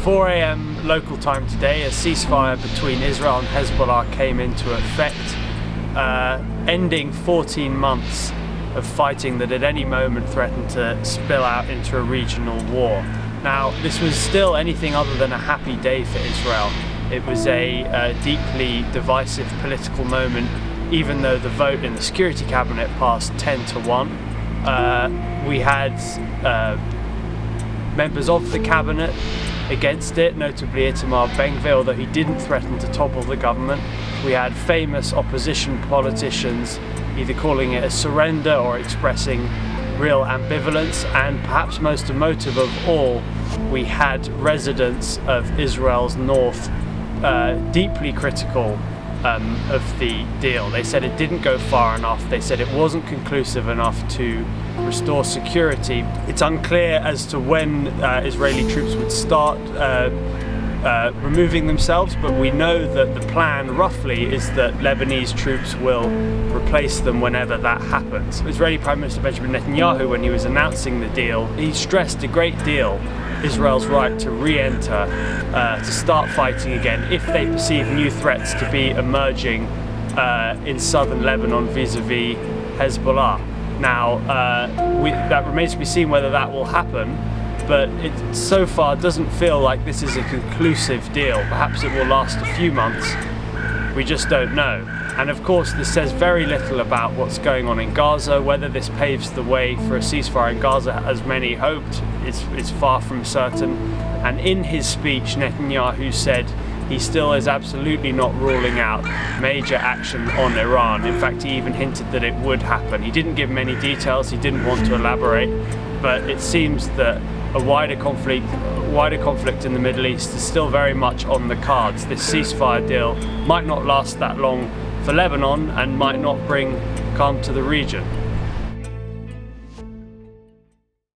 4 a.m. local time today, a ceasefire between Israel and Hezbollah came into effect, ending 14 months of fighting that at any moment threatened to spill out into a regional war. Now, this was still anything other than a happy day for Israel. It was a deeply divisive political moment, even though the vote in the Security Cabinet passed 10-1. We had members of the cabinet against it, notably Itamar Ben-Gvir, although he didn't threaten to topple the government. We had famous opposition politicians either calling it a surrender or expressing real ambivalence, and perhaps most emotive of all, we had residents of Israel's north deeply critical of the deal. They said it didn't go far enough. They said it wasn't conclusive enough to restore security. It's unclear as to when Israeli troops would start removing themselves, but we know that the plan roughly is that Lebanese troops will replace them whenever that happens. Israeli Prime Minister Benjamin Netanyahu, when he was announcing the deal, he stressed a great deal Israel's right to re-enter, to start fighting again if they perceive new threats to be emerging in southern Lebanon vis-a-vis Hezbollah. Now, that remains to be seen whether that will happen, but it so far doesn't feel like this is a conclusive deal. Perhaps it will last a few months, we just don't know. And of course, this says very little about what's going on in Gaza. Whether this paves the way for a ceasefire in Gaza, as many hoped, is far from certain. And in his speech, Netanyahu said he still is absolutely not ruling out major action on Iran. In fact, he even hinted that it would happen. He didn't give many details, he didn't want to elaborate, but it seems that a wider conflict in the Middle East is still very much on the cards. This ceasefire deal might not last that long for Lebanon and might not bring calm to the region.